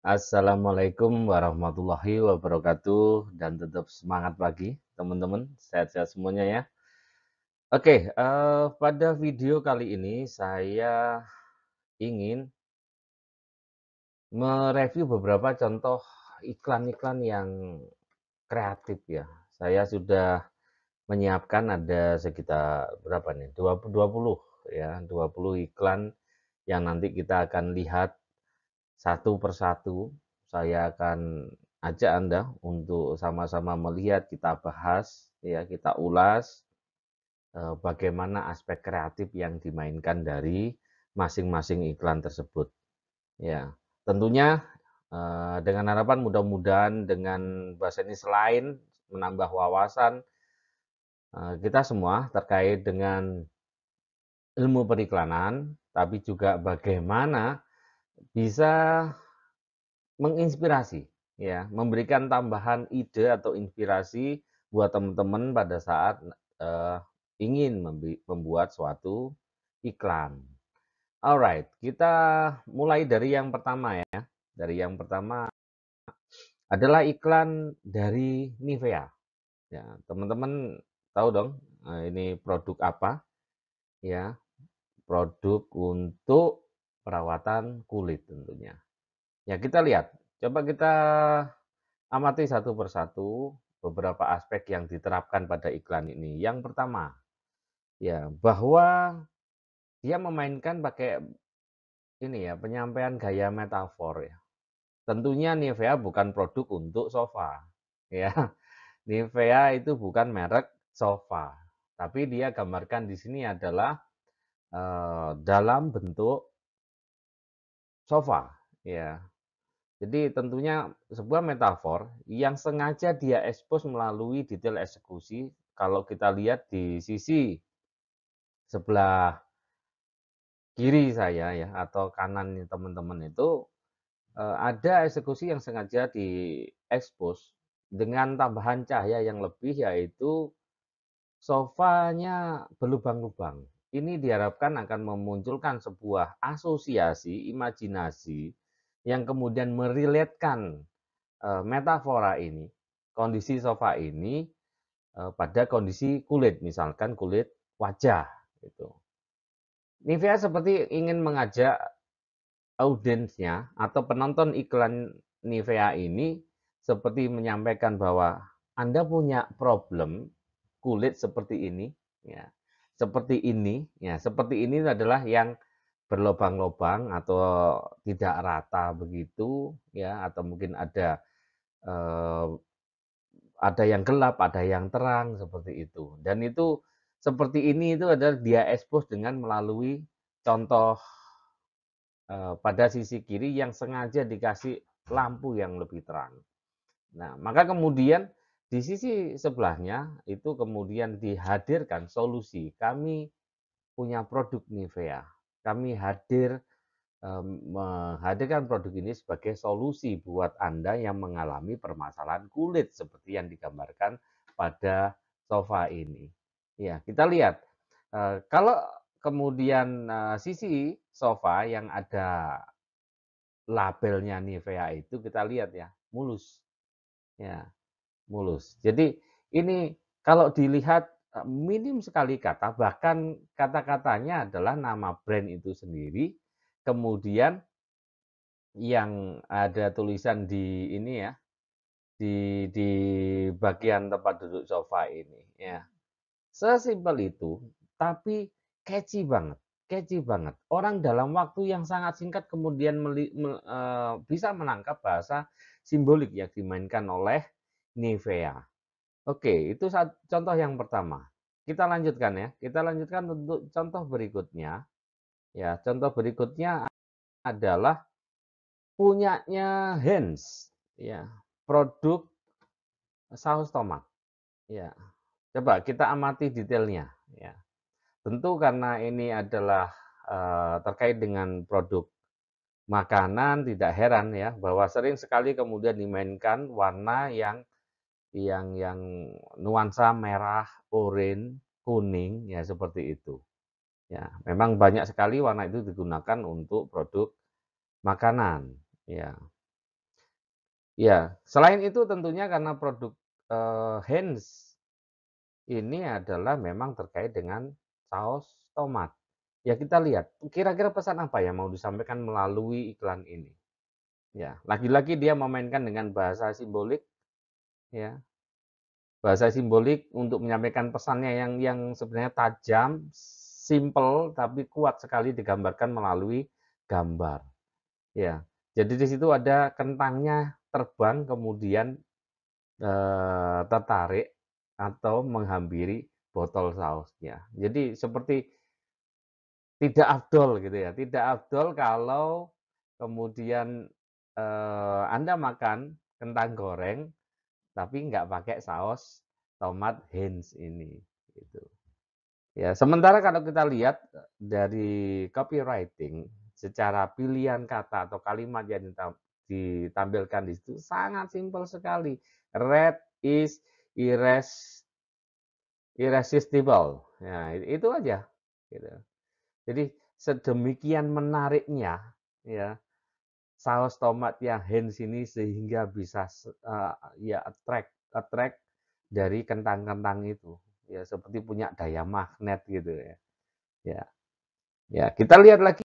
Assalamualaikum warahmatullahi wabarakatuh dan tetap semangat pagi teman-teman, sehat-sehat semuanya ya. Oke, pada video kali ini saya ingin mereview beberapa contoh iklan-iklan yang kreatif ya. Saya sudah menyiapkan ada sekitar berapa nih, 20 ya, 20 iklan yang nanti kita akan lihat satu persatu. Saya akan ajak Anda untuk sama-sama melihat, kita bahas, ya, kita ulas bagaimana aspek kreatif yang dimainkan dari masing-masing iklan tersebut. Ya, tentunya dengan harapan mudah-mudahan dengan bahasa ini selain menambah wawasan kita semua terkait dengan ilmu periklanan, tapi juga bagaimana bisa menginspirasi, ya, memberikan tambahan ide atau inspirasi buat teman-teman pada saat, ingin membuat suatu iklan. Alright, kita mulai dari yang pertama ya. Dari yang pertama adalah iklan dari Nivea. Ya, teman-teman tahu dong, ini produk apa, ya, produk untuk perawatan kulit tentunya. Ya, kita lihat, coba kita amati satu persatu beberapa aspek yang diterapkan pada iklan ini. Yang pertama, ya, bahwa dia memainkan pakai ini ya, penyampaian gaya metafor ya. Tentunya Nivea bukan produk untuk sofa, ya. Nivea itu bukan merek sofa, tapi dia gambarkan di sini adalah dalam bentuk sofa, ya. Jadi tentunya sebuah metafor yang sengaja dia ekspos melalui detail eksekusi. Kalau kita lihat di sisi sebelah kiri saya ya atau kanan teman-teman itu ada eksekusi yang sengaja diekspos dengan tambahan cahaya yang lebih yaitu sofanya berlubang-lubang. Ini diharapkan akan memunculkan sebuah asosiasi, imajinasi yang kemudian meriletkan metafora ini, kondisi sofa ini pada kondisi kulit, misalkan kulit wajah gitu. Nivea seperti ingin mengajak audiensnya atau penonton iklan Nivea ini seperti menyampaikan bahwa Anda punya problem kulit seperti ini, ya, seperti ini adalah yang berlobang-lobang atau tidak rata begitu, ya, atau mungkin eh, ada yang gelap, ada yang terang, seperti itu. Dan itu seperti ini itu adalah dia expose dengan melalui contoh pada sisi kiri yang sengaja dikasih lampu yang lebih terang. Nah, maka kemudian di sisi sebelahnya itu kemudian dihadirkan solusi. Kami punya produk Nivea. Kami menghadirkan produk ini sebagai solusi buat Anda yang mengalami permasalahan kulit seperti yang digambarkan pada sofa ini. Ya, kita lihat kalau kemudian sisi sofa yang ada labelnya Nivea itu kita lihat ya, mulus. Ya, mulus. Jadi ini kalau dilihat minim sekali kata, bahkan kata-katanya adalah nama brand itu sendiri, kemudian yang ada tulisan di ini ya, di bagian tempat duduk sofa ini ya. Sesimpel itu, tapi catchy banget. Orang dalam waktu yang sangat singkat kemudian bisa menangkap bahasa simbolik yang dimainkan oleh Nivea. Oke, itu contoh yang pertama. Kita lanjutkan ya. Kita lanjutkan untuk contoh berikutnya. Ya, contoh berikutnya adalah punyanya Heinz, ya, produk saus tomat. Ya, coba kita amati detailnya. Ya, tentu karena ini adalah terkait dengan produk makanan, tidak heran ya bahwa sering sekali kemudian dimainkan warna yang nuansa merah, oranye, kuning, ya seperti itu. Ya, memang banyak sekali warna itu digunakan untuk produk makanan. Ya, Ya, selain itu tentunya karena produk, Heinz ini adalah memang terkait dengan saus tomat. Ya kita lihat, kira-kira pesan apa yang mau disampaikan melalui iklan ini? Ya, lagi-lagi dia memainkan dengan bahasa simbolik, ya. Bahasa simbolik untuk menyampaikan pesannya yang sebenarnya tajam, simpel, tapi kuat sekali digambarkan melalui gambar, ya. Jadi di situ ada kentangnya terbang kemudian, tertarik atau menghampiri botol sausnya. Jadi seperti tidak afdol gitu ya, tidak afdol kalau kemudian, Anda makan kentang goreng tapi nggak pakai saus tomat Heinz ini, gitu. Ya, sementara kalau kita lihat dari copywriting, secara pilihan kata atau kalimat yang ditampilkan di situ sangat simpel sekali. Red is irresistible. Ya, itu aja, gitu. Jadi sedemikian menariknya, ya, saus tomat yang Heinz ini sehingga bisa ya attract dari kentang-kentang itu. Ya seperti punya daya magnet gitu ya. Ya, ya kita lihat lagi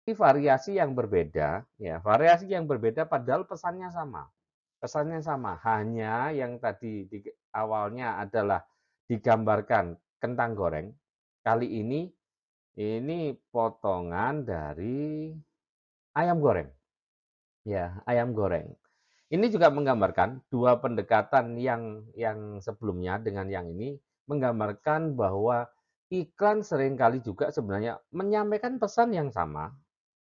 variasi yang berbeda, ya variasi yang berbeda padahal pesannya sama. Pesannya sama, hanya yang tadi di awalnya adalah digambarkan kentang goreng. Kali ini potongan dari ayam goreng. Ya, ayam goreng. Ini juga menggambarkan dua pendekatan yang sebelumnya dengan yang ini menggambarkan bahwa iklan seringkali juga sebenarnya menyampaikan pesan yang sama.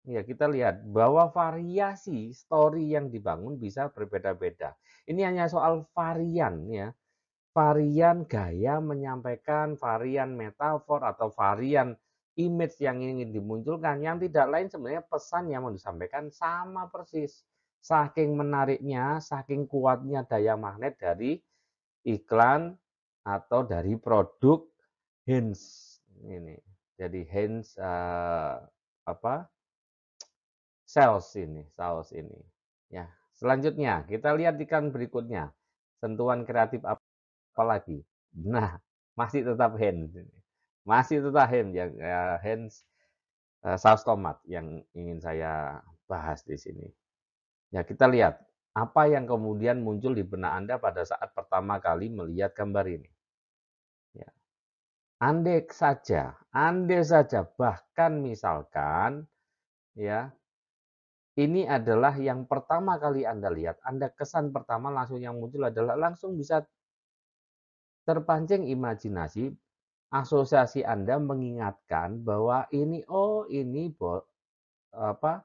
Ya, kita lihat bahwa variasi story yang dibangun bisa berbeda-beda. Ini hanya soal varian ya, varian gaya menyampaikan, varian metafor atau varian image yang ingin dimunculkan, yang tidak lain sebenarnya pesan yang mau disampaikan sama persis. Saking menariknya, saking kuatnya daya magnet dari iklan atau dari produk Heinz ini. Jadi Heinz apa? Saus ini. Ya, selanjutnya kita lihat iklan berikutnya. Sentuhan kreatif apa lagi? Nah, masih tetap Heinz. Masih tetap Heinz yang Heinz saus tomat yang ingin saya bahas di sini. Ya, kita lihat apa yang kemudian muncul di benak Anda pada saat pertama kali melihat gambar ini. Ya. Andai saja bahkan misalkan ya, ini adalah yang pertama kali Anda lihat, Anda kesan pertama langsung yang muncul adalah langsung bisa terpancing imajinasi, asosiasi Anda mengingatkan bahwa ini, oh ini apa,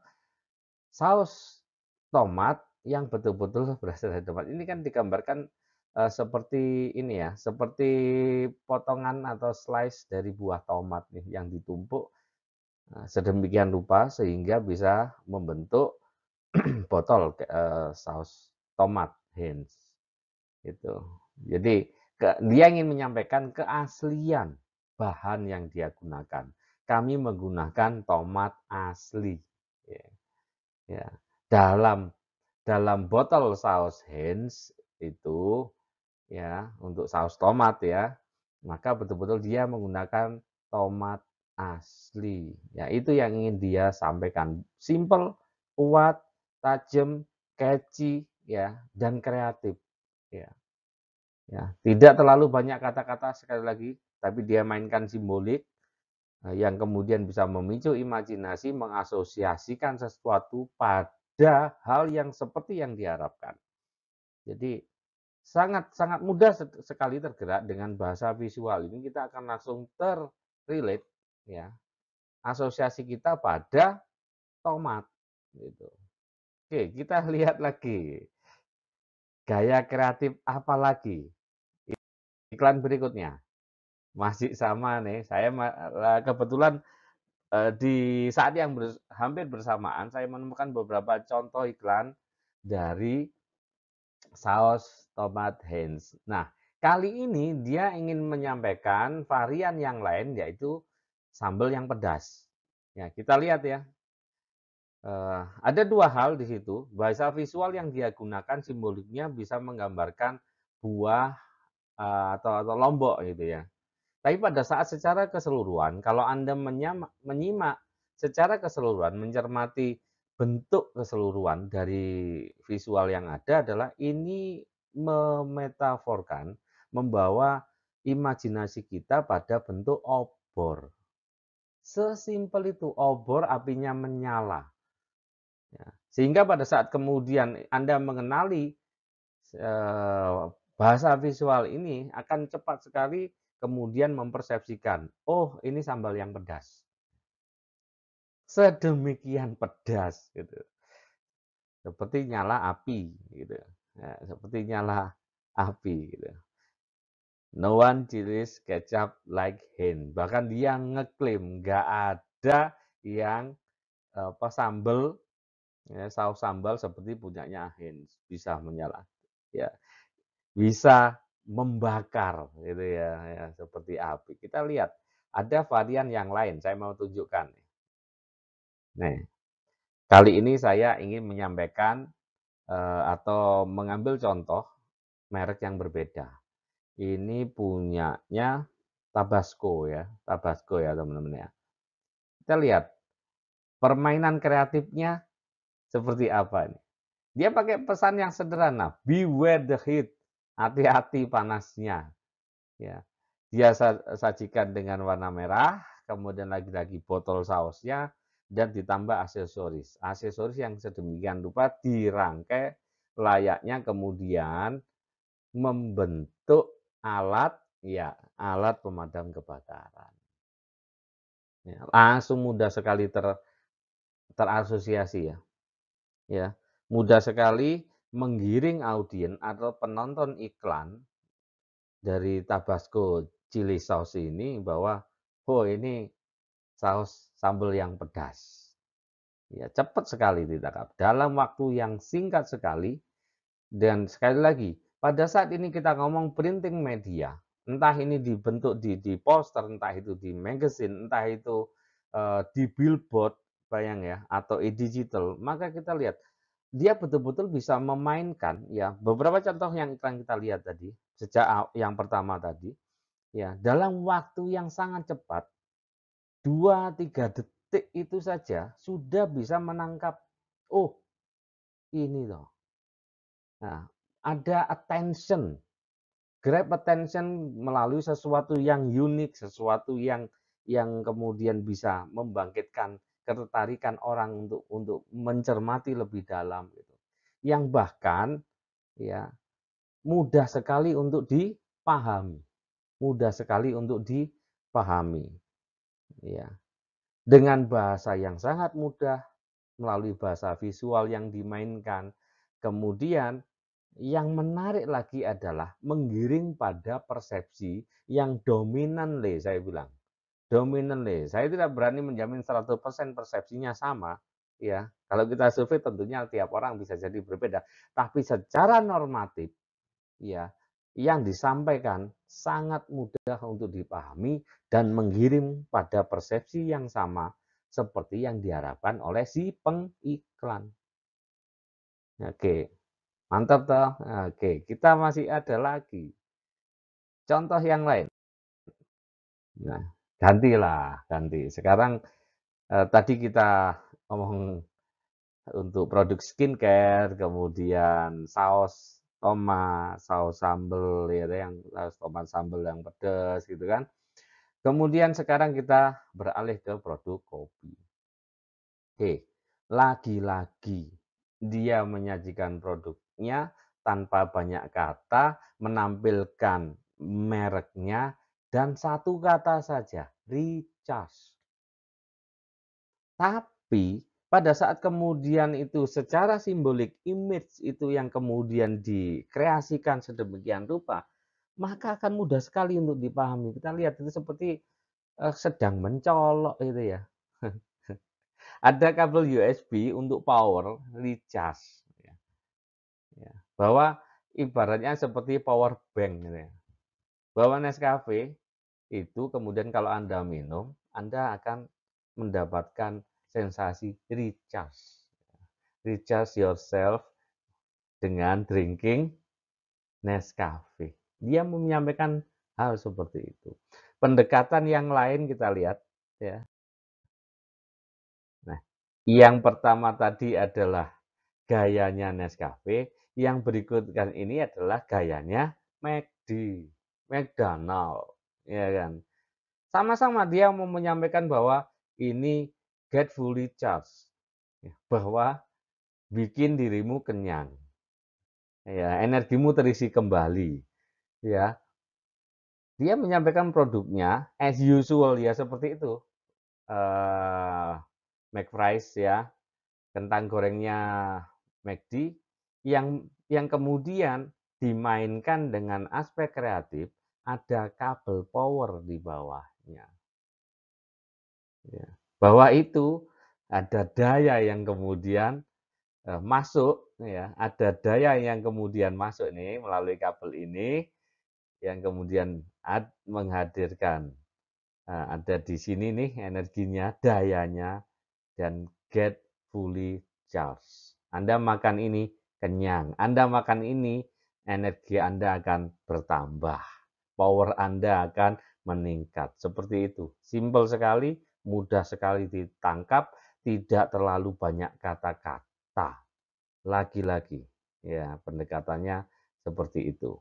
saus tomat yang betul-betul berasal dari tomat. Ini kan digambarkan, seperti ini ya, seperti potongan atau slice dari buah tomat nih yang ditumpuk, sedemikian rupa sehingga bisa membentuk botol saus tomat Heinz, gitu. Jadi dia ingin menyampaikan keaslian bahan yang dia gunakan. Kami menggunakan tomat asli, ya. Ya. Dalam dalam botol saus Heinz itu ya, untuk saus tomat ya, maka betul-betul dia menggunakan tomat asli. Ya, itu yang ingin dia sampaikan. Simple, kuat, tajam, catchy ya, dan kreatif ya. Ya, tidak terlalu banyak kata-kata sekali lagi, tapi dia mainkan simbolik yang kemudian bisa memicu imajinasi mengasosiasikan sesuatu pada hal yang seperti yang diharapkan. Jadi sangat sangat mudah sekali tergerak dengan bahasa visual ini kita akan langsung terrelate ya, asosiasi kita pada tomat gitu. Oke, kita lihat lagi gaya kreatif apa lagi iklan berikutnya. Masih sama nih, saya kebetulan di saat yang hampir bersamaan saya menemukan beberapa contoh iklan dari saus tomat Heinz. Nah, kali ini dia ingin menyampaikan varian yang lain yaitu sambal yang pedas. Ya, kita lihat ya. Ada dua hal di situ, bahasa visual yang dia gunakan simboliknya bisa menggambarkan buah, atau lombok gitu ya. Tapi pada saat secara keseluruhan, kalau Anda menyimak secara keseluruhan, mencermati bentuk keseluruhan dari visual yang ada adalah ini memetaforkan, membawa imajinasi kita pada bentuk obor. Sesimpel itu, obor apinya menyala. Ya. Sehingga pada saat kemudian Anda mengenali bahasa visual ini akan cepat sekali kemudian mempersepsikan, oh ini sambal yang pedas. Sedemikian pedas gitu. Seperti nyala api gitu. Ya, seperti nyala api gitu. No one chilies ketchup like Heinz. Bahkan dia ngeklaim nggak ada yang sambal, ya, saus sambal seperti punyanya Heinz bisa menyala. Ya, bisa membakar gitu ya, ya seperti api. Kita lihat ada varian yang lain, saya mau tunjukkan. Nih, kali ini saya ingin menyampaikan atau mengambil contoh merek yang berbeda. Ini punyanya Tabasco ya teman-teman ya. Kita lihat permainan kreatifnya seperti apa nih. Dia pakai pesan yang sederhana, beware the heat, hati-hati panasnya. Ya, dia sajikan dengan warna merah, kemudian lagi-lagi botol sausnya, dan ditambah aksesoris. Aksesoris yang sedemikian rupa dirangkai layaknya kemudian membentuk alat, ya, alat pemadam kebakaran. Ya, langsung mudah sekali terasosiasi ya. Ya, mudah sekali menggiring audiens atau penonton iklan dari Tabasco chili sauce ini bahwa, oh ini saus sambal yang pedas. Ya, cepat sekali ditangkap. Dalam waktu yang singkat sekali, dan sekali lagi, pada saat ini kita ngomong printing media, entah ini dibentuk di poster, entah itu di magazine, entah itu di billboard, bayang ya, atau e-digital, maka kita lihat dia betul-betul bisa memainkan ya beberapa contoh yang iklan kita lihat tadi, sejak yang pertama tadi, ya dalam waktu yang sangat cepat 2-3 detik itu saja sudah bisa menangkap, oh ini loh. Nah, ada attention, grab attention melalui sesuatu yang unik, sesuatu yang kemudian bisa membangkitkan ketertarikan orang untuk mencermati lebih dalam gitu. Yang bahkan ya mudah sekali untuk dipahami, mudah sekali untuk dipahami, ya. Dengan bahasa yang sangat mudah, melalui bahasa visual yang dimainkan. Kemudian yang menarik lagi adalah menggiring pada persepsi yang dominan, saya bilang. Dominan, saya tidak berani menjamin 100% persepsinya sama, ya. Kalau kita survei tentunya tiap orang bisa jadi berbeda, tapi secara normatif, ya, yang disampaikan sangat mudah untuk dipahami dan mengirim pada persepsi yang sama seperti yang diharapkan oleh si pengiklan. Oke, mantap toh. Oke, kita masih ada lagi contoh yang lain. Nah, ganti. Sekarang tadi kita ngomong untuk produk skincare, kemudian saus tomat, saus sambal ya yang saus tomat sambal yang pedas gitu kan. Kemudian sekarang kita beralih ke produk kopi. Oke, lagi-lagi dia menyajikan produknya tanpa banyak kata, menampilkan mereknya dan satu kata saja, recharge. Tapi pada saat kemudian itu secara simbolik image itu yang kemudian dikreasikan sedemikian rupa, maka akan mudah sekali untuk dipahami. Kita lihat itu seperti sedang mencolok itu ya. Ada kabel USB untuk power recharge. Ya. Bahwa ibaratnya seperti power bank gitu ya. Bahwa Nescafe itu kemudian kalau Anda minum, Anda akan mendapatkan sensasi recharge. recharge yourself dengan drinking Nescafe. Dia menyampaikan hal seperti itu. Pendekatan yang lain kita lihat ya. Nah, yang pertama tadi adalah gayanya Nescafe, yang berikutkan ini adalah gayanya McD, McDonald, ya kan. Sama-sama dia mau menyampaikan bahwa ini get fully charged, ya, bahwa bikin dirimu kenyang, ya, energimu terisi kembali, ya. Dia menyampaikan produknya as usual ya seperti itu. McFries ya, kentang gorengnya McD yang kemudian dimainkan dengan aspek kreatif, ada kabel power di bawahnya. Ya. Bahwa itu ada daya yang kemudian masuk, ya, ada daya yang kemudian masuk nih melalui kabel ini, yang kemudian menghadirkan ada di sini nih energinya, dayanya, dan get fully charged. Anda makan ini kenyang, Anda makan ini energi Anda akan bertambah, power Anda akan meningkat. Seperti itu. Simpel sekali, mudah sekali ditangkap, tidak terlalu banyak kata-kata. Lagi-lagi, ya pendekatannya seperti itu.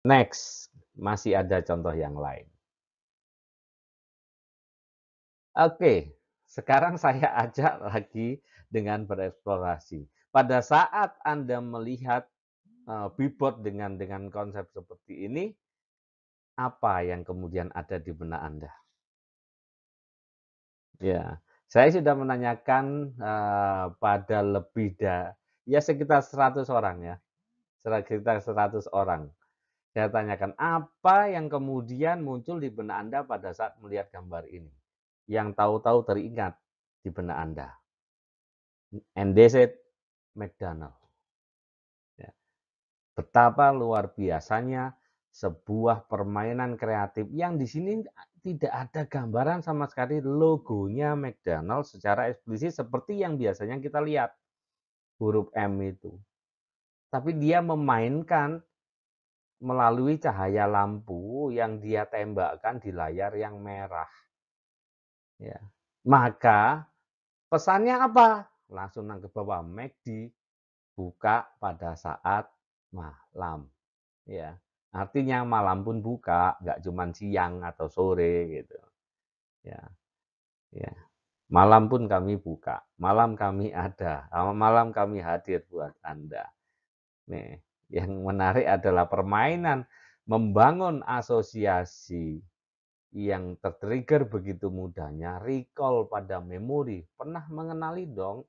Next, masih ada contoh yang lain. Oke, sekarang saya ajak lagi dengan bereksplorasi. Pada saat Anda melihat billboard dengan konsep seperti ini, apa yang kemudian ada di benak Anda? Ya, saya sudah menanyakan pada ya sekitar 100 orang ya, sekitar 100 orang. Saya tanyakan apa yang kemudian muncul di benak Anda pada saat melihat gambar ini, yang tahu-tahu teringat di benak Anda. And they said McDonald. Ya. Betapa luar biasanya sebuah permainan kreatif yang di sini tidak ada gambaran sama sekali logonya McDonald secara eksplisit seperti yang biasanya kita lihat huruf M itu. Tapi dia memainkan melalui cahaya lampu yang dia tembakkan di layar yang merah. Ya. Maka pesannya apa? Langsung nangkep bahwa McD buka pada saat malam. Ya, artinya malam pun buka, nggak cuma siang atau sore gitu. Ya, ya. Malam pun kami buka, malam kami ada, malam kami hadir buat Anda. Nih, yang menarik adalah permainan membangun asosiasi yang tertrigger begitu mudahnya, recall pada memori. Pernah mengenali dong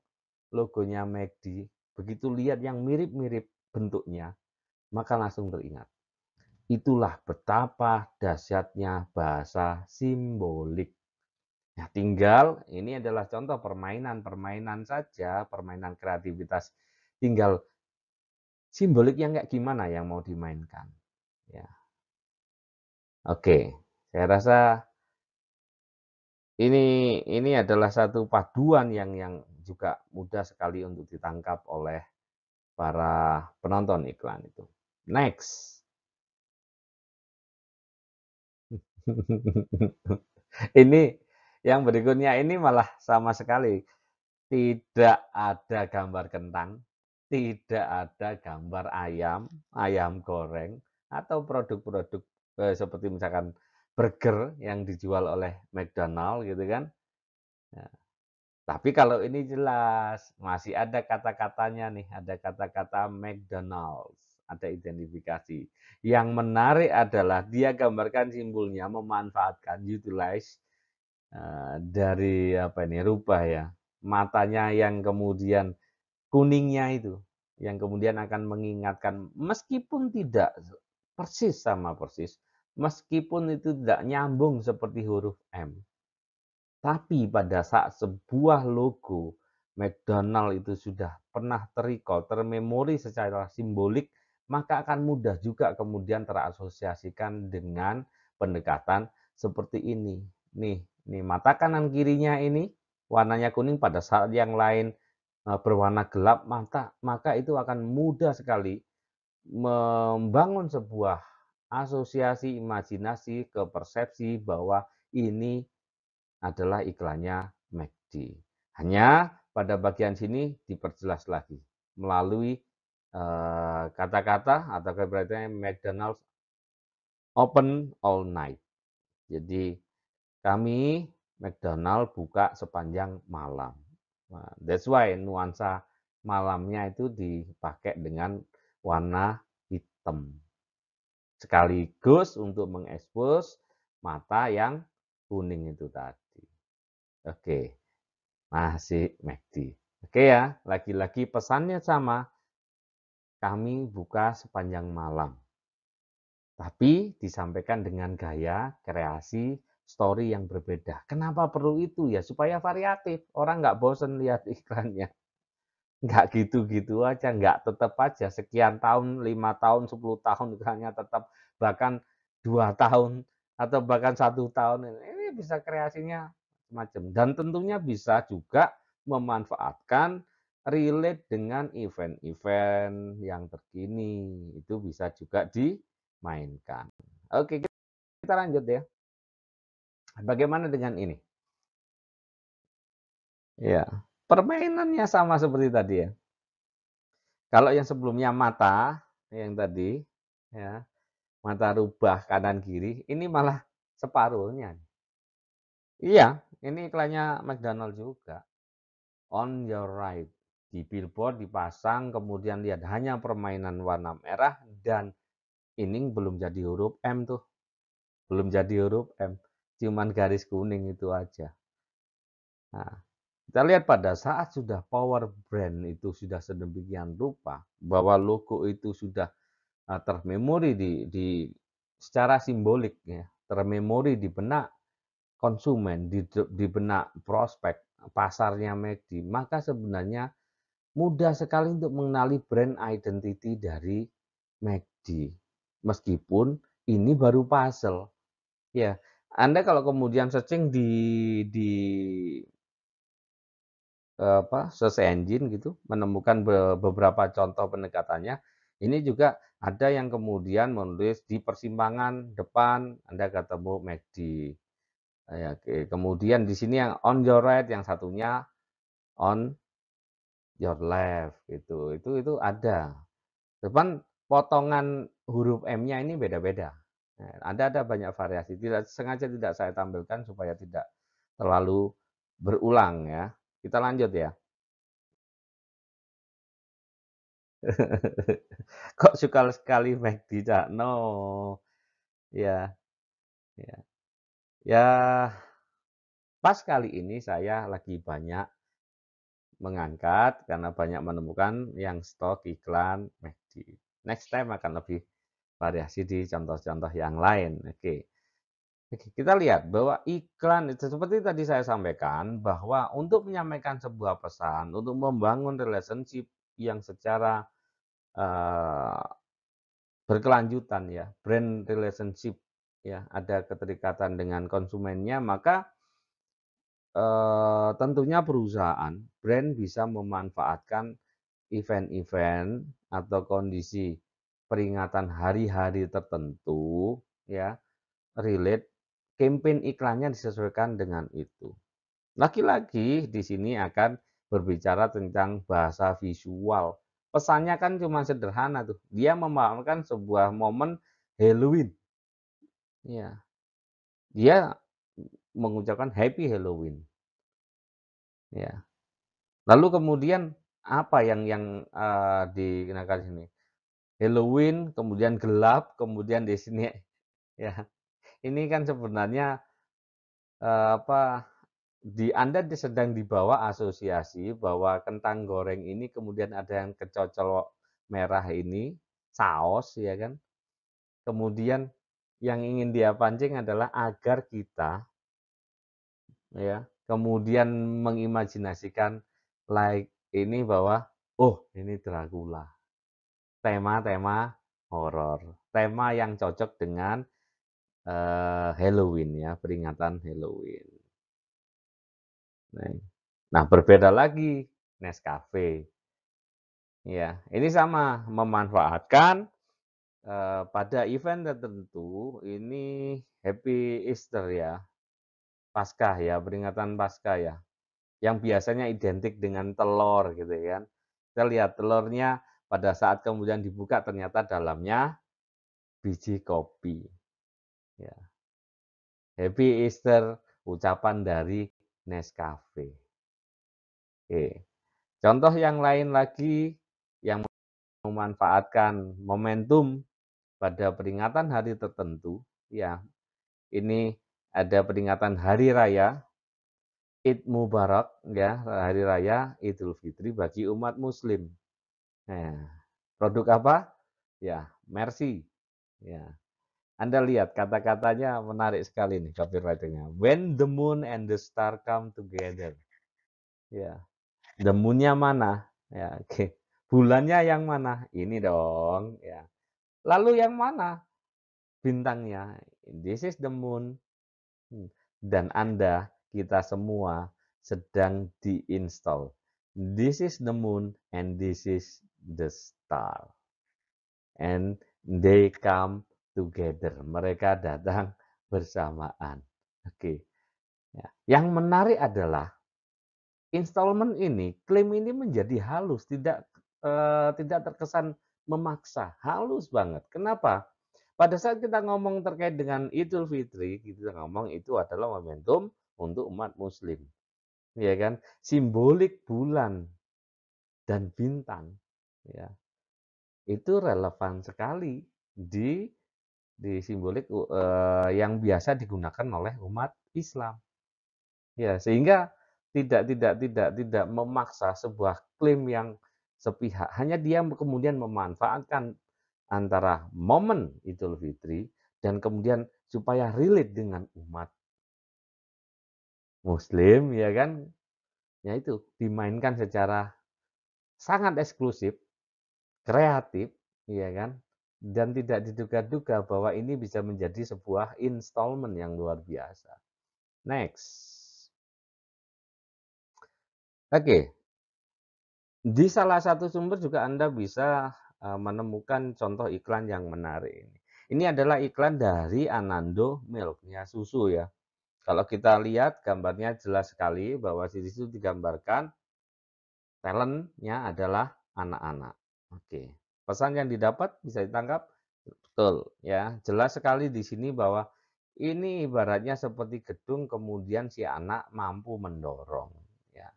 logonya McD, begitu lihat yang mirip-mirip bentuknya, maka langsung teringat. Itulah betapa dahsyatnya bahasa simbolik. Nah, tinggal ini adalah contoh permainan-permainan saja, permainan kreativitas. Tinggal simboliknya kayak gimana yang mau dimainkan. Ya. Oke, saya rasa ini adalah satu paduan yang juga mudah sekali untuk ditangkap oleh para penonton iklan itu. Next. Ini yang berikutnya ini malah sama sekali tidak ada gambar kentang, tidak ada gambar ayam, ayam goreng, atau produk-produk seperti misalkan burger yang dijual oleh McDonald gitu kan. Nah, tapi kalau ini jelas masih ada kata-katanya nih, ada kata-kata McDonald's, ada identifikasi. Yang menarik adalah dia gambarkan simbolnya memanfaatkan utilize dari apa ini rubah ya matanya yang kemudian kuningnya itu yang kemudian akan mengingatkan meskipun tidak persis sama persis meskipun itu tidak nyambung seperti huruf M tapi pada saat sebuah logo McDonald itu sudah pernah terrecall, termemori secara simbolik, maka akan mudah juga kemudian terasosiasikan dengan pendekatan seperti ini. Nih mata kanan kirinya ini warnanya kuning pada saat yang lain berwarna gelap, maka itu akan mudah sekali membangun sebuah asosiasi imajinasi ke persepsi bahwa ini adalah iklannya McD. Hanya pada bagian sini diperjelas lagi melalui kata-kata atau ibaratnya McDonald's open all night. Jadi kami McDonald buka sepanjang malam. Nah, that's why nuansa malamnya itu dipakai dengan warna hitam. Sekaligus untuk mengekspos mata yang kuning itu tadi. Oke, masih McD. Oke ya, lagi-lagi pesannya sama. Kami buka sepanjang malam. Tapi disampaikan dengan gaya, kreasi, story yang berbeda. Kenapa perlu itu ya? Supaya variatif. Orang nggak bosen lihat iklannya. Nggak gitu-gitu aja, nggak tetap aja. Sekian tahun, 5 tahun, 10 tahun iklannya tetap. Bahkan 2 tahun atau bahkan 1 tahun. Ini bisa kreasinya macam. Dan tentunya bisa juga memanfaatkan relate dengan event-event yang terkini. Itu bisa juga dimainkan. Oke, kita lanjut ya. Bagaimana dengan ini? Ya, permainannya sama seperti tadi ya. Kalau yang sebelumnya mata, yang tadi, ya, mata rubah kanan kiri, ini malah separuhnya. Iya, ini iklannya McDonald juga. On your right. Di billboard dipasang, kemudian lihat hanya permainan warna merah dan ini belum jadi huruf M tuh. Belum jadi huruf M. Cuman garis kuning itu aja. Nah, kita lihat pada saat sudah power brand itu sudah sedemikian rupa, bahwa logo itu sudah termemori secara simbolik ya, termemori di benak konsumen, di benak prospek pasarnya McD, maka sebenarnya mudah sekali untuk mengenali brand identity dari McD. Meskipun ini baru puzzle. Ya, Anda kalau kemudian searching di search engine gitu, menemukan beberapa contoh pendekatannya. Ini juga ada yang kemudian menulis di persimpangan depan Anda ketemu McD. Ya, oke. Kemudian di sini yang on your right, yang satunya on your left gitu. Itu ada. Depan potongan huruf M-nya ini beda-beda. Nah, ada banyak variasi. Tidak sengaja tidak saya tampilkan supaya tidak terlalu berulang ya. Kita lanjut ya. Kok suka sekali McD, Cak? No. Ya, ya. Ya, pas kali ini saya lagi banyak mengangkat karena banyak menemukan yang stok iklan McD. Next time akan lebih variasi di contoh-contoh yang lain. Oke. Oke, kita lihat bahwa iklan itu seperti tadi saya sampaikan bahwa untuk menyampaikan sebuah pesan, untuk membangun relationship yang secara uh, berkelanjutan ya, brand relationship ya, ada keterikatan dengan konsumennya, maka tentunya perusahaan, brand bisa memanfaatkan event-event atau kondisi peringatan hari-hari tertentu ya, relate campaign iklannya disesuaikan dengan itu. Lagi-lagi di sini akan berbicara tentang bahasa visual. Pesannya kan cuma sederhana tuh. Dia memamerkan sebuah momen Halloween. Ya, dia mengucapkan Happy Halloween. Ya. Lalu kemudian apa yang dikenakan di sini? Halloween, kemudian gelap, kemudian di sini ya. Ini kan sebenarnya apa Anda sedang dibawa asosiasi bahwa kentang goreng ini kemudian ada yang kecocol merah ini, saus ya kan. Kemudian yang ingin dia pancing adalah agar kita ya, kemudian mengimajinasikan like ini bahwa oh, ini Dracula. Tema-tema horor. Tema yang cocok dengan Halloween ya, peringatan Halloween. Nah, berbeda lagi Nescafe. Ya, ini sama memanfaatkan pada event tertentu ini Happy Easter ya, Paskah ya, peringatan Paskah ya, yang biasanya identik dengan telur gitu kan. Kita lihat telurnya pada saat kemudian dibuka ternyata dalamnya biji kopi. Ya. Happy Easter, ucapan dari Nescafe. Oke. Contoh yang lain lagi yang memanfaatkan momentum pada peringatan hari tertentu, ya, ini ada peringatan hari raya Id Mubarak, ya, hari raya Idul Fitri bagi umat Muslim. Nah, produk apa? Ya, Mercy. Ya, Anda lihat kata-katanya menarik sekali nih copywriting-nya. When the moon and the star come together. Ya, the moon-nya mana? Ya, oke. Bulannya yang mana? Ini dong, ya. Lalu yang mana? Bintangnya. This is the moon. Dan Anda, kita semua sedang diinstal. This is the moon and this is the star. And they come together. Mereka datang bersamaan. Oke. Ya. Yang menarik adalah installment ini, klaim ini menjadi halus, tidak terkesan memaksa, halus banget. Kenapa? Pada saat kita ngomong terkait dengan Idul Fitri, kita ngomong itu adalah momentum untuk umat Muslim, ya kan? Simbolik bulan dan bintang, ya, itu relevan sekali di simbolik yang biasa digunakan oleh umat Islam. Ya, sehingga tidak memaksa sebuah klaim yang sepihak. Hanya dia kemudian memanfaatkan antara momen Idul Fitri dan kemudian supaya relate dengan umat Muslim, ya kan? Ya itu dimainkan secara sangat eksklusif, kreatif, ya kan? Dan tidak diduga-duga bahwa ini bisa menjadi sebuah installment yang luar biasa. Next. Oke, di salah satu sumber juga Anda bisa menemukan contoh iklan yang menarik ini. Ini adalah iklan dari Anando Milk, ya, susu ya. Kalau kita lihat gambarnya jelas sekali bahwa di situ digambarkan talentnya adalah anak-anak. Oke. Pesan yang didapat bisa ditangkap betul ya. Jelas sekali di sini bahwa ini ibaratnya seperti gedung kemudian si anak mampu mendorong ya.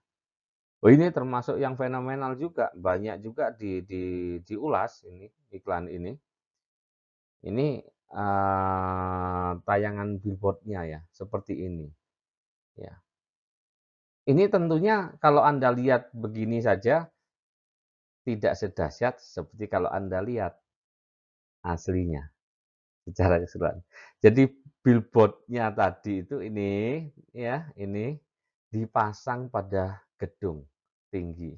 Oh, ini termasuk yang fenomenal juga, banyak juga diulas ini iklan ini. Ini tayangan billboard-nya ya, seperti ini. Ya. Ini tentunya kalau Anda lihat begini saja tidak sedahsyat seperti kalau Anda lihat aslinya secara keseluruhan. Jadi billboard-nya tadi itu ini ya, ini dipasang pada gedung tinggi.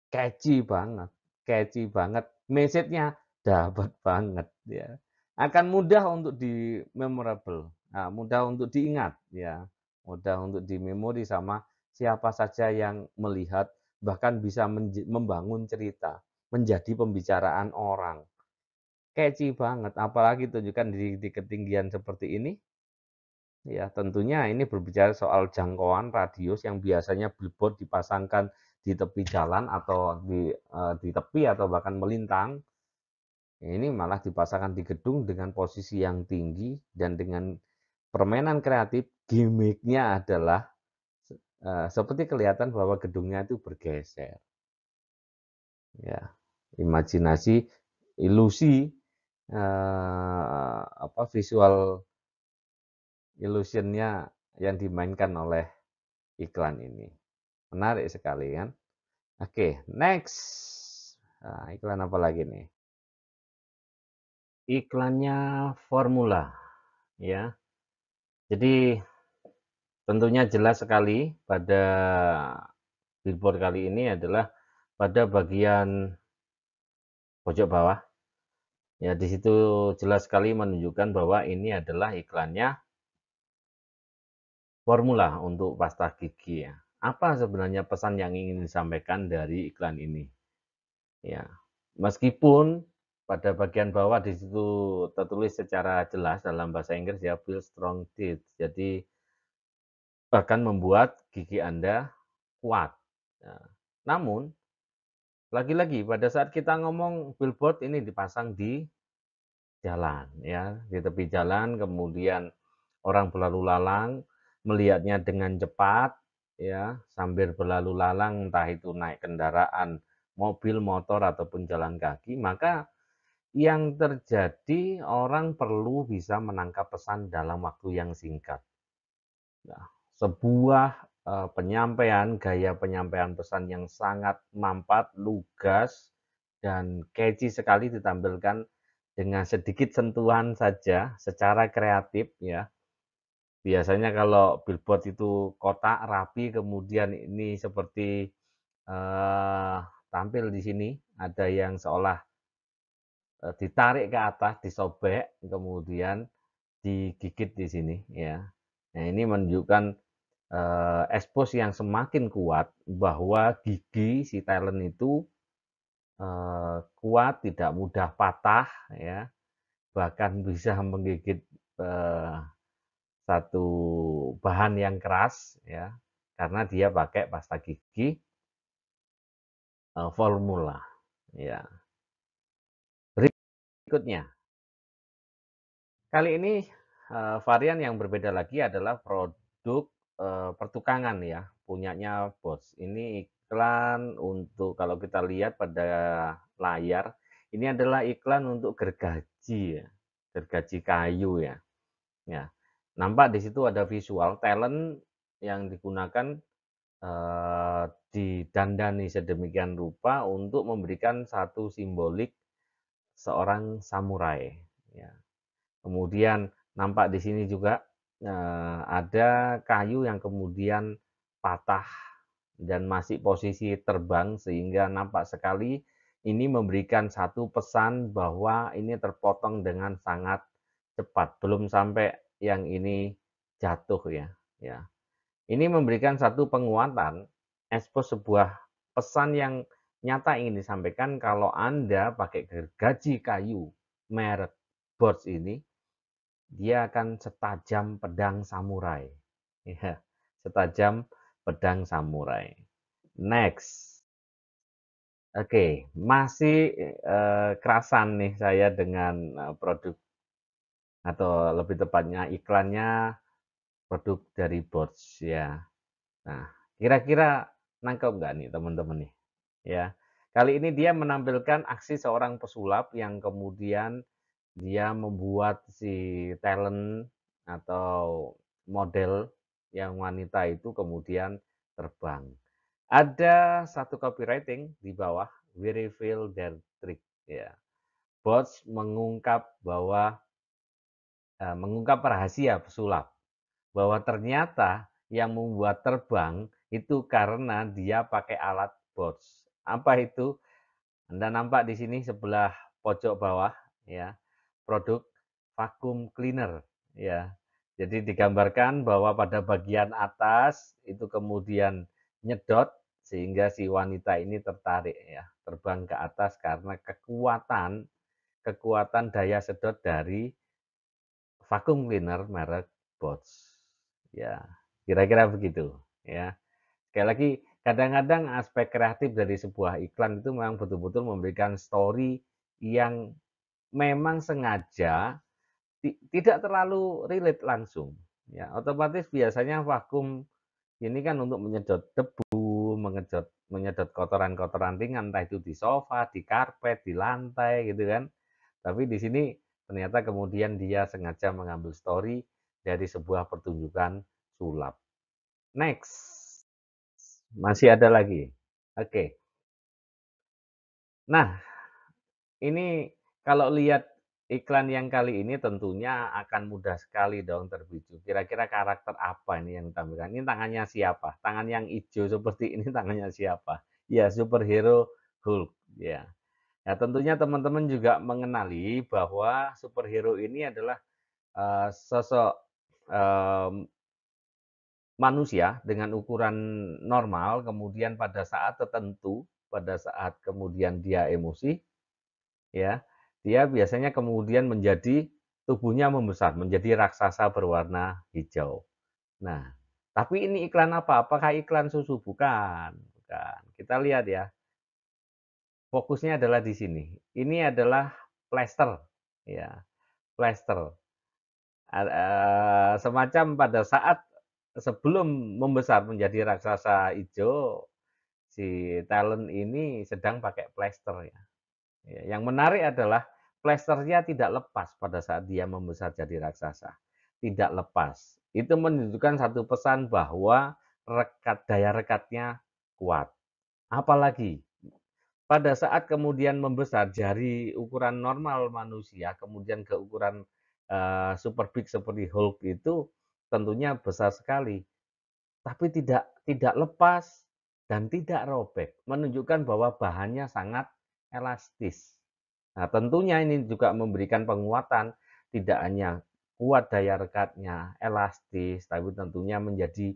Catchy banget, message-nya dapat banget ya. Akan mudah untuk di-memorable, mudah untuk diingat ya, mudah untuk di-memori sama siapa saja yang melihat, bahkan bisa membangun cerita, menjadi pembicaraan orang. Catchy banget, apalagi tunjukkan di ketinggian seperti ini, ya tentunya ini berbicara soal jangkauan radius yang biasanya billboard dipasangkan di tepi jalan atau di tepi atau bahkan melintang. Ini malah dipasangkan di gedung dengan posisi yang tinggi dan dengan permainan kreatif, gimmicknya adalah seperti kelihatan bahwa gedungnya itu bergeser. Ya, imajinasi, ilusi, visual illusion-nya yang dimainkan oleh iklan ini. Menarik sekali kan? Oke, next. Nah, iklan apa lagi nih? Iklannya formula, ya. Jadi tentunya jelas sekali pada billboard kali ini adalah pada bagian pojok bawah. Ya, di situ jelas sekali menunjukkan bahwa ini adalah iklannya formula untuk pasta gigi ya. apa sebenarnya pesan yang ingin disampaikan dari iklan ini? Ya, meskipun pada bagian bawah di situ tertulis secara jelas dalam bahasa Inggris ya, build strong teeth. Jadi bahkan membuat gigi Anda kuat. Nah, namun lagi-lagi pada saat kita ngomong billboard ini dipasang di jalan ya, di tepi jalan, kemudian orang berlalu lalang melihatnya dengan cepat ya, sambil berlalu lalang entah itu naik kendaraan, mobil, motor ataupun jalan kaki, maka yang terjadi orang perlu bisa menangkap pesan dalam waktu yang singkat. Nah, sebuah penyampaian, gaya penyampaian pesan yang sangat mampat, lugas, dan catchy sekali ditampilkan dengan sedikit sentuhan saja secara kreatif ya. Biasanya kalau billboard itu kotak rapi, kemudian ini seperti eh, tampil di sini ada yang seolah ditarik ke atas, disobek, kemudian digigit di sini ya. Nah, ini menunjukkan expose yang semakin kuat bahwa gigi si talent itu kuat, tidak mudah patah ya, bahkan bisa menggigit eh, satu bahan yang keras ya, karena dia pakai pasta gigi formula ya. Berikutnya, kali ini varian yang berbeda lagi adalah produk pertukangan ya, punyanya Bosch. Ini iklan untuk kalau kita lihat pada layar, ini adalah iklan untuk gergaji ya, gergaji kayu ya. Ya, nampak di situ ada visual talent yang digunakan didandani sedemikian rupa untuk memberikan satu simbolik seorang samurai. Ya. Kemudian nampak di sini juga ada kayu yang kemudian patah dan masih posisi terbang sehingga nampak sekali ini memberikan satu pesan bahwa ini terpotong dengan sangat cepat, belum sampai yang ini jatuh ya. Ya. Ini memberikan satu penguatan, ekspos sebuah pesan yang nyata ingin disampaikan kalau Anda pakai gergaji kayu merek Bosch ini, dia akan setajam pedang samurai. Ya, setajam pedang samurai. Next. Oke, masih kerasan nih saya dengan produk atau lebih tepatnya iklannya produk dari Bosch ya. Nah, kira-kira nangkep nggak nih teman-teman nih? Ya, kali ini dia menampilkan aksi seorang pesulap yang kemudian dia membuat si talent atau model yang wanita itu kemudian terbang. Ada satu copywriting di bawah, we reveal their trick. Ya, Bots mengungkap bahwa mengungkap rahasia pesulap bahwa ternyata yang membuat terbang itu karena dia pakai alat Bots. Apa itu? Anda nampak di sini sebelah pojok bawah ya, produk vacuum cleaner ya. Jadi digambarkan bahwa pada bagian atas itu kemudian nyedot sehingga si wanita ini tertarik ya, terbang ke atas karena kekuatan kekuatan daya sedot dari vacuum cleaner merek Bosch. Ya, kira-kira begitu ya. Sekali lagi, kadang-kadang aspek kreatif dari sebuah iklan itu memang betul-betul memberikan story yang memang sengaja tidak terlalu relate langsung. Ya, otomatis biasanya vakum ini kan untuk menyedot debu, menyedot kotoran-kotoran ringan, entah itu di sofa, di karpet, di lantai gitu kan. Tapi di sini ternyata kemudian dia sengaja mengambil story dari sebuah pertunjukan sulap. Next, masih ada lagi. Oke. Nah, ini kalau lihat iklan yang kali ini tentunya akan mudah sekali dong terpicu. Kira-kira karakter apa ini yang ditampilkan? Ini tangannya siapa? Tangan yang hijau seperti ini tangannya siapa? Ya, superhero Hulk. Ya. Nah, tentunya teman-teman juga mengenali bahwa superhero ini adalah sosok manusia dengan ukuran normal, kemudian pada saat tertentu, pada saat kemudian dia emosi, ya, dia biasanya kemudian menjadi tubuhnya membesar, menjadi raksasa berwarna hijau. Nah, tapi ini iklan apa? Apakah iklan susu? Bukan, bukan. Kita lihat ya, fokusnya adalah di sini. Ini adalah plester, ya, plester. Semacam pada saat sebelum membesar menjadi raksasa hijau, si talent ini sedang pakai plester ya. Yang menarik adalah plesternya tidak lepas pada saat dia membesar jadi raksasa. Tidak lepas. Itu menunjukkan satu pesan bahwa daya rekatnya kuat. Apalagi pada saat kemudian membesar dari ukuran normal manusia, kemudian ke ukuran super big seperti Hulk itu tentunya besar sekali, tapi tidak lepas dan tidak robek, menunjukkan bahwa bahannya sangat elastis. Nah, tentunya ini juga memberikan penguatan, tidak hanya kuat daya rekatnya, elastis, tapi tentunya menjadi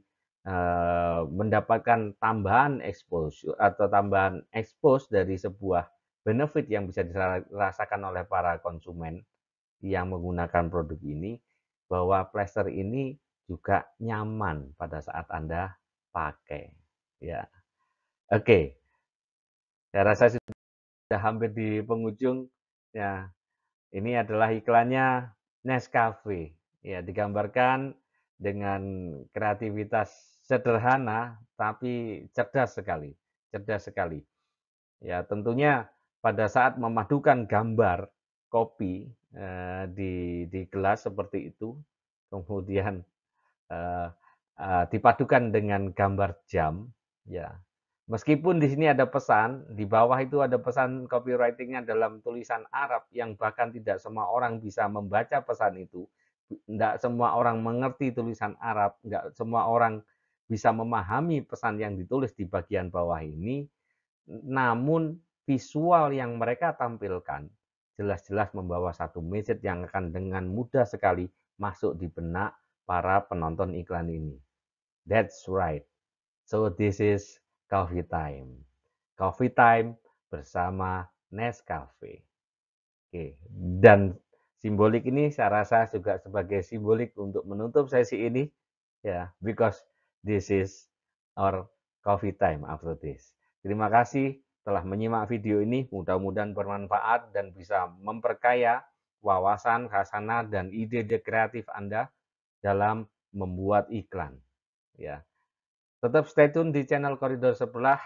mendapatkan tambahan exposure atau tambahan expose dari sebuah benefit yang bisa dirasakan oleh para konsumen yang menggunakan produk ini, bahwa plester ini juga nyaman pada saat Anda pakai. Ya, oke. Saya rasa sudah hampir di penghujung. Ya, ini adalah iklannya Nescafe. Ya, digambarkan dengan kreativitas sederhana tapi cerdas sekali. Cerdas sekali. Ya, tentunya pada saat memadukan gambar kopi di gelas seperti itu, kemudian eh, dipadukan dengan gambar jam, ya. Meskipun di sini ada pesan, di bawah itu ada pesan copywriting-nya dalam tulisan Arab yang bahkan tidak semua orang bisa membaca pesan itu. Tidak semua orang mengerti tulisan Arab, tidak semua orang bisa memahami pesan yang ditulis di bagian bawah ini. Namun visual yang mereka tampilkan jelas-jelas membawa satu message yang akan dengan mudah sekali masuk di benak para penonton iklan ini. That's right. So this is coffee time. Coffee time bersama Nescafe. Oke, dan simbolik ini saya rasa juga sebagai simbolik untuk menutup sesi ini ya, because this is our coffee time after this. Terima kasih telah menyimak video ini, mudah-mudahan bermanfaat dan bisa memperkaya wawasan, khasanah dan ide-ide kreatif Anda dalam membuat iklan ya. Tetap stay tune di channel Koridor Sebelah.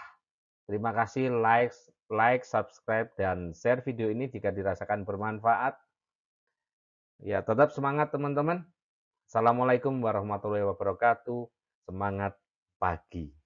Terima kasih like, subscribe, dan share video ini jika dirasakan bermanfaat. Ya, tetap semangat teman-teman. Assalamualaikum warahmatullahi wabarakatuh. Semangat pagi.